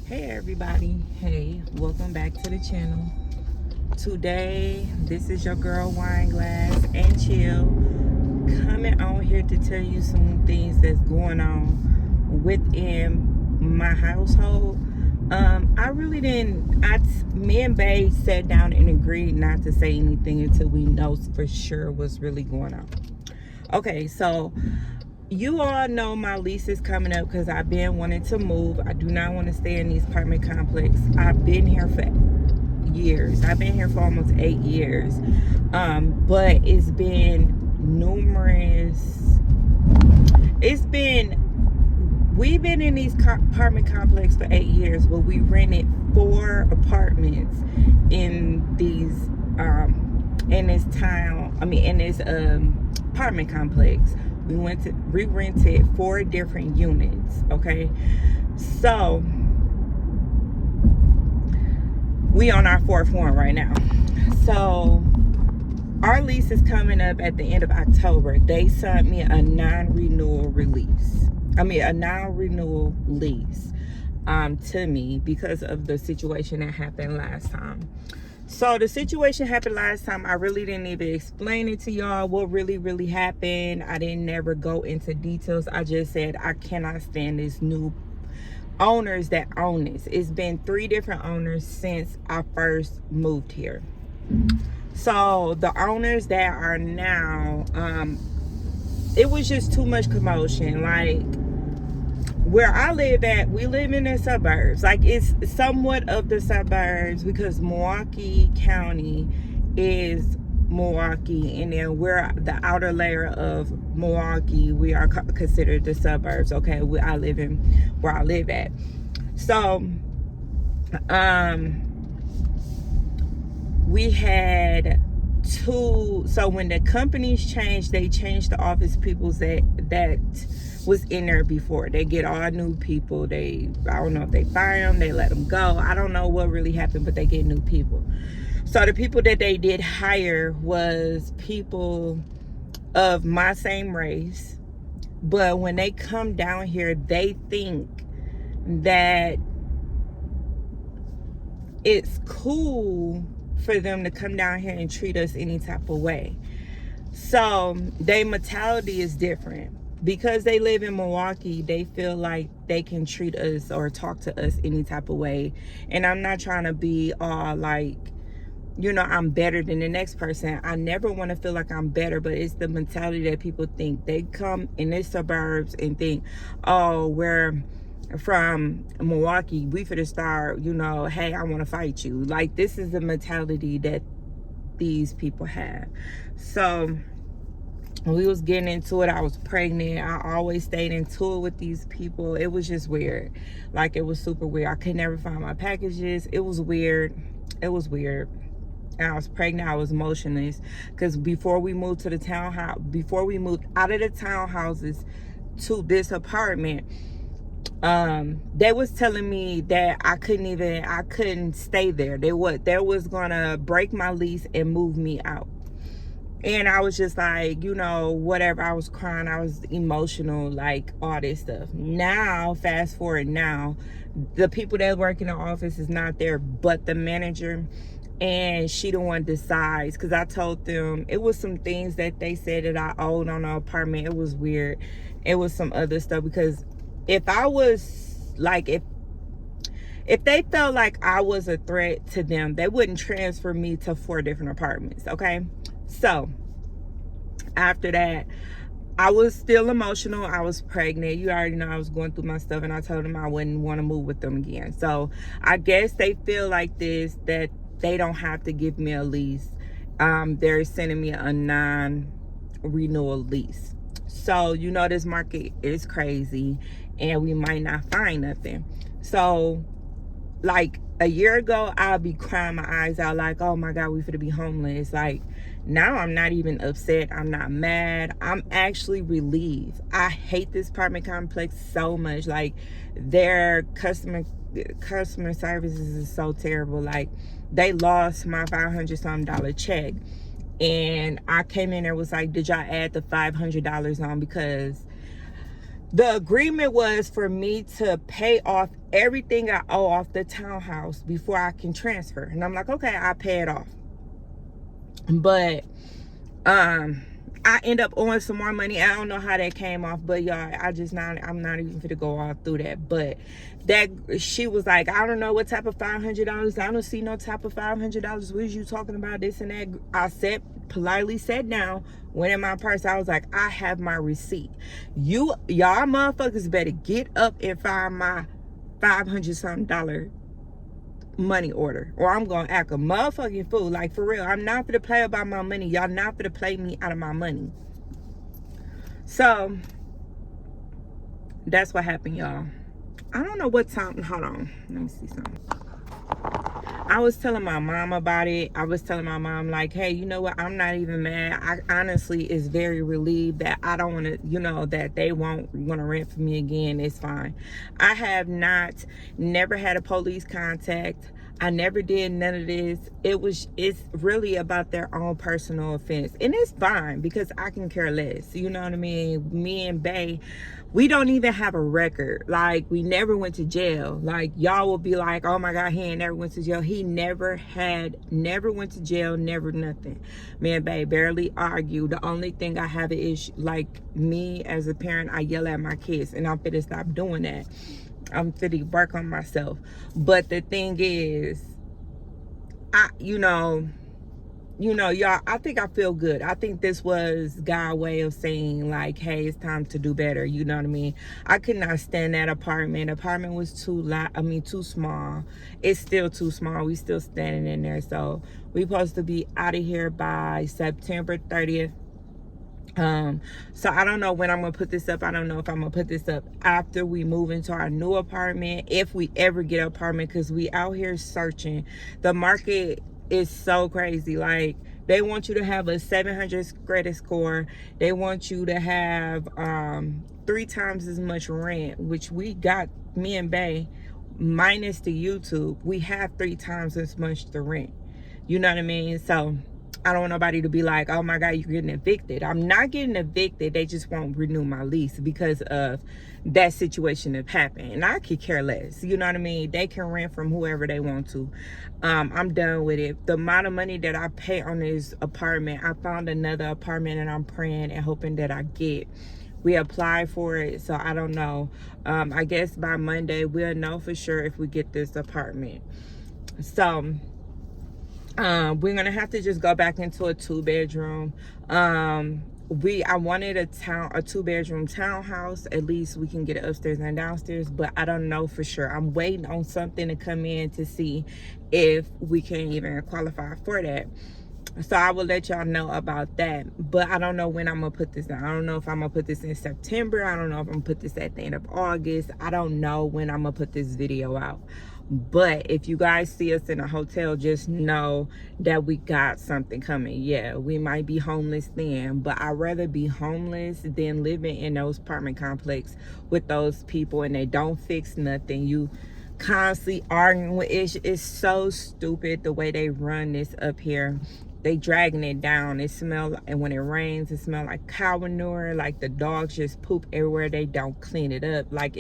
Hey everybody, hey, welcome back to the channel. Today, this is your girl wineglassandchill coming on here to tell you some things that's going on within my household. Me and Bae sat down and agreed not to say anything until we know for sure what's really going on. Okay, so you all know my lease is coming up because I've been wanting to move. I do not want to stay in these apartment complex. I've been here for years. I've been here for almost 8 years. But it's been numerous. We've been in these apartment complex for 8 years, but we rented 4 apartments in these in this apartment complex. We rented 4 different units. Okay, so we on our 4th one right now. So our lease is coming up at the end of October. They sent me a non-renewal lease to me because of the situation that happened last time. So the situation happened last time. I really didn't even explain it to y'all what really happened. I didn't never go into details. I just said I cannot stand this new owners that own this. It's been 3 different owners since I first moved here. So the owners that are now, it was just too much commotion. Like, where I live at, we live in the suburbs. Like, it's somewhat of the suburbs because Milwaukee County is Milwaukee, and then we're the outer layer of Milwaukee. We are considered the suburbs. Okay, I live in where I live at. So we had 2. So when the companies changed, they changed the office people that was in there before. They get all new people. I don't know if they fire them, they let them go. I don't know what really happened, but they get new people. So the people that they did hire was people of my same race. But when they come down here, they think that it's cool for them to come down here and treat us any type of way. So their mentality is different. Because they live in Milwaukee, they feel like they can treat us or talk to us any type of way. And I'm not trying to be all like, I'm better than the next person. I never want to feel like I'm better, but it's the mentality that people think. They come in the suburbs and think, oh, we're from Milwaukee, we finna start, hey, I want to fight you. Like, this is the mentality that these people have. So we was getting into it. I was pregnant. I always stayed into it with these people. It was just weird. Like, it was super weird. I could never find my packages. It was weird. And I was pregnant. I was motionless because before we moved out of the townhouses to this apartment, they was telling me that I couldn't stay there. They was gonna break my lease and move me out. And I was just like, whatever. I was crying. I was emotional, like all this stuff. Now, fast forward now, the people that work in the office is not there, but the manager. And she the one decides, because I told them it was some things that they said that I owed on the apartment. It was weird. It was some other stuff, because if I was like, if they felt like I was a threat to them, they wouldn't transfer me to 4 different apartments. Okay. So after that, I was still emotional. I was pregnant. You already know I was going through my stuff, and I told them I wouldn't want to move with them again. So I guess they feel like this, that they don't have to give me a lease. They're sending me a non-renewal lease. So, this market is crazy and we might not find nothing. So, like a year ago, I'll be crying my eyes out like, oh my God, we finna be homeless. Like, now I'm not even upset. I'm not mad. I'm actually relieved. I hate this apartment complex so much. Like, their customer services is so terrible. Like, they lost my $500-something check. And I came in there, was like, did y'all add the $500 on? Because The agreement was for me to pay off everything I owe off the townhouse before I can transfer. And I'm like, okay, I'll pay it off. But I end up owing some more money. I don't know how that came off, but y'all, I'm not even gonna go all through that. But that, she was like, I don't know what type of $500. I don't see no type of $500. What is you talking about? This and that. I politely sat down, went in my purse. I was like, I have my receipt. Y'all motherfuckers better get up and find my $500 something money order, or I'm gonna act a motherfucking fool. Like, for real, I'm not gonna play about my money. Y'all not gonna play me out of my money. So that's what happened, y'all. I don't know what time. Hold on, let me see something. I was telling my mom about it. I was telling my mom, like, hey, you know what, I'm not even mad. I honestly is very relieved that I don't want to, you know, that they won't want to rent for me again. It's fine. I have never had a police contact. I never did none of this. It's really about their own personal offense. And it's fine, because I can care less. You know what I mean? Me and Bae, we don't even have a record. Like, we never went to jail. Like, y'all will be like, oh my God, he ain't never went to jail. He never went to jail, never nothing. Me and Bae barely argue. The only thing I have is, like, me as a parent, I yell at my kids, and I'm finna stop doing that. I'm finna work on myself. But the thing is, y'all, I think I feel good. I think this was God's way of saying, like, hey, it's time to do better. You know what I mean? I could not stand that apartment. Apartment was too small. It's still too small. We still standing in there. So we supposed to be out of here by September 30th. So I don't know when I'm gonna put this up. I don't know if I'm gonna put this up after we move into our new apartment, if we ever get an apartment, because we out here searching. The market is so crazy. Like, they want you to have a 700 credit score. They want you to have 3 times as much rent, which we got, me and Bae, minus the YouTube, we have 3 times as much the rent. You know what I mean? So I don't want nobody to be like, oh my God, you're getting evicted. I'm not getting evicted. They just won't renew my lease because of that situation that happened. And I could care less. You know what I mean? They can rent from whoever they want to. I'm done with it. The amount of money that I pay on this apartment, I found another apartment, and I'm praying and hoping that I get. We applied for it, so I don't know. I guess by Monday, we'll know for sure if we get this apartment. So we're gonna have to just go back into a 2-bedroom. I wanted a 2-bedroom townhouse. At least we can get it upstairs and downstairs, but I don't know for sure. I'm waiting on something to come in to see if we can even qualify for that. So I will let y'all know about that. But I don't know when I'm gonna put this down. I don't know if I'm gonna put this in September. I don't know if I'm gonna put this at the end of August. I don't know when I'm gonna put this video out. But if you guys see us in a hotel, just know that we got something coming. Yeah, we might be homeless then, but I'd rather be homeless than living in those apartment complex with those people and they don't fix nothing. You constantly arguing with it. It's so stupid the way they run this up here. They dragging it down. It smells, and when it rains, it smells like cow manure. Like the dogs just poop everywhere. They don't clean it up. Like,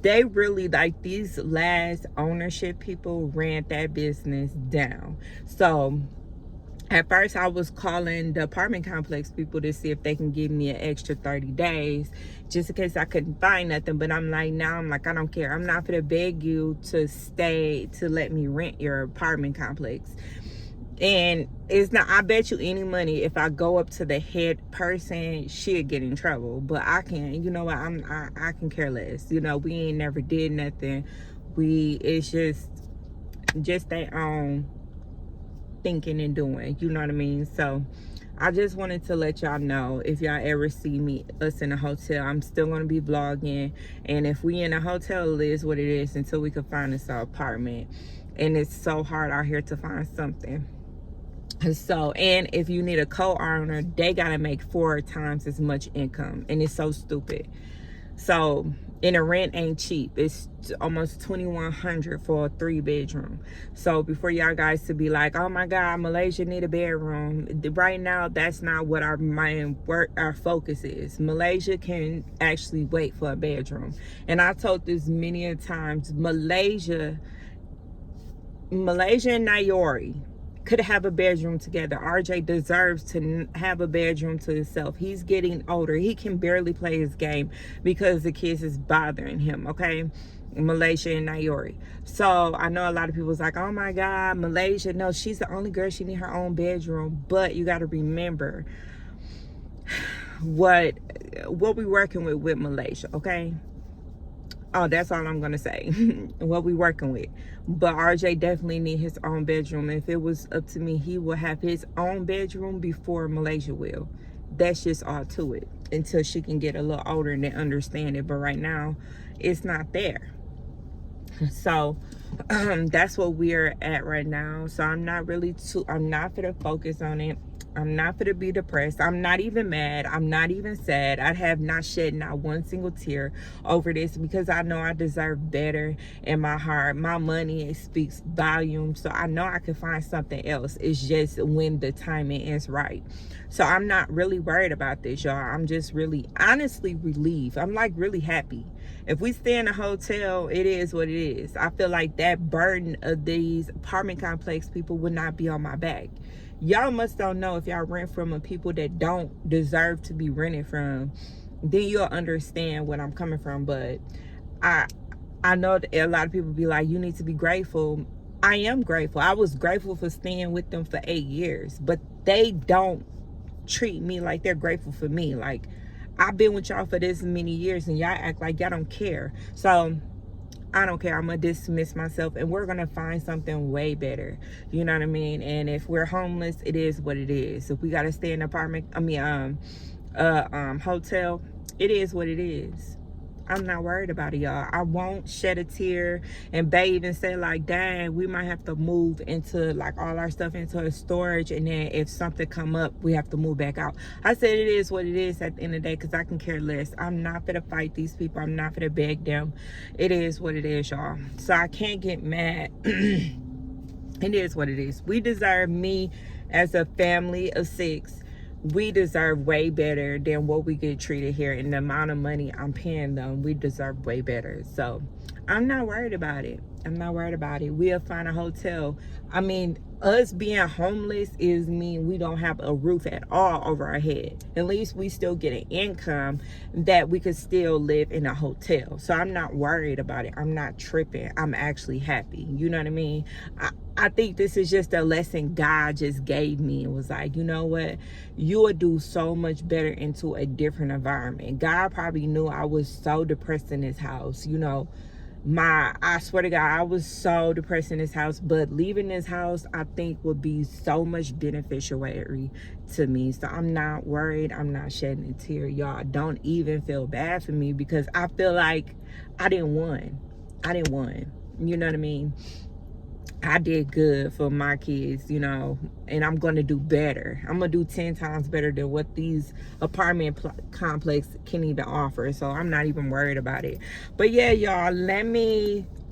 they really, like, these last ownership people ran that business down. So at first I was calling the apartment complex people to see if they can give me an extra 30 days just in case I couldn't find nothing. But I'm like, now I'm like, I don't care. I'm not gonna beg you to let me rent your apartment complex. And it's not, I bet you any money, if I go up to the head person, she'll get in trouble. But I can't, you know what, I can care less. You know, we ain't never did nothing. It's just their own thinking and doing, you know what I mean? So I just wanted to let y'all know, if y'all ever see us in a hotel, I'm still gonna be vlogging. And if we in a hotel, it is what it is until we can find us an apartment. And it's so hard out here to find something. So, and if you need a co-owner, they gotta make 4 times as much income, and it's so stupid. So, and the rent ain't cheap. It's almost $2,100 for a 3-bedroom. So before y'all guys to be like, oh my God, Malaysia need a bedroom. Right now, that's not what our focus is. Malaysia can actually wait for a bedroom. And I told this many a times, Malaysia and 𝐊𝐈𝐃𝐒 could have a bedroom together. RJ deserves to have a bedroom to himself. He's getting older. He can barely play his game because the kids is bothering him, okay? Malaysia and 𝐊𝐈𝐃𝐒. So I know a lot of people's like, oh my God, Malaysia. No, she's the only girl. She need her own bedroom. But you got to remember what we working with Malaysia, okay? Oh, that's all I'm gonna say. What we working with. But RJ definitely need his own bedroom. If it was up to me, he will have his own bedroom before Malaysia will. That's just all to it. Until she can get a little older and then understand it. But right now, it's not there. So that's what we're at right now. So I'm not gonna focus on it. I'm not gonna be depressed. I'm not even mad. I'm not even sad. I have not shed not one single tear over this because I know I deserve better in my heart. My money, it speaks volumes. So I know I can find something else. It's just when the timing is right. So I'm not really worried about this, y'all. I'm just really honestly relieved. I'm like really happy. If we stay in a hotel, it is what it is. I feel like that burden of these apartment complex people would not be on my back. Y'all must don't know, if y'all rent from a people that don't deserve to be rented from, then you'll understand what I'm coming from. But I know that a lot of people be like, you need to be grateful. I am grateful. I was grateful for staying with them for 8 years, but they don't treat me like they're grateful for me. Like, I've been with y'all for this many years and y'all act like y'all don't care. So I don't care. I'm gonna dismiss myself and we're gonna find something way better. You know what I mean? And if we're homeless, it is what it is. If we gotta stay in an apartment, hotel, it is what it is. I'm not worried about it, y'all. I won't shed a tear. And babe even say like, dang, we might have to move into like all our stuff into a storage, and then if something come up, we have to move back out. I said it is what it is at the end of the day, because I can care less. I'm not gonna fight these people. I'm not gonna beg them. It is what it is, y'all. So I can't get mad. It is what it is. We deserve, me as a family of 6, we deserve way better than what we get treated here. And the amount of money I'm paying them, we deserve way better. So I'm not worried about it. I'm not worried about it. We'll find a hotel. I mean, us being homeless is mean we don't have a roof at all over our head. At least we still get an income that we could still live in a hotel. So I'm not worried about it. I'm not tripping. I'm actually happy. You know what I mean? I think this is just a lesson God just gave me. It was like, you know what? You would do so much better into a different environment. God probably knew I was so depressed in this house. You know, I swear to God, I was so depressed in this house. But leaving this house, I think, would be so much beneficial to me. So I'm not worried. I'm not shedding a tear. Y'all, don't even feel bad for me, because I feel like I didn't win. You know what I mean? I did good for my kids, you know, and I'm going to do better. I'm going to do 10 times better than what these apartment complex can even offer. So I'm not even worried about it. But yeah, y'all,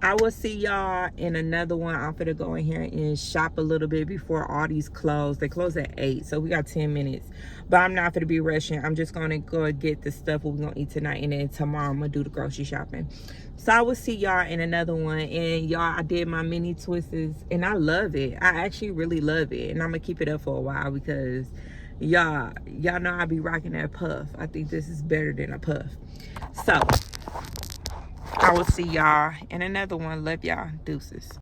I will see y'all in another one. I'm going to go in here and shop a little bit before all these close. They close at 8, so we got 10 minutes. But I'm not going to be rushing. I'm just going to go get the stuff we're going to eat tonight, and then tomorrow I'm going to do the grocery shopping. So I will see y'all in another one. And y'all, I did my mini twists, and I love it. I actually really love it. And I'm going to keep it up for a while, because y'all know I be rocking that puff. I think this is better than a puff. So I will see y'all in another one. Love y'all. Deuces.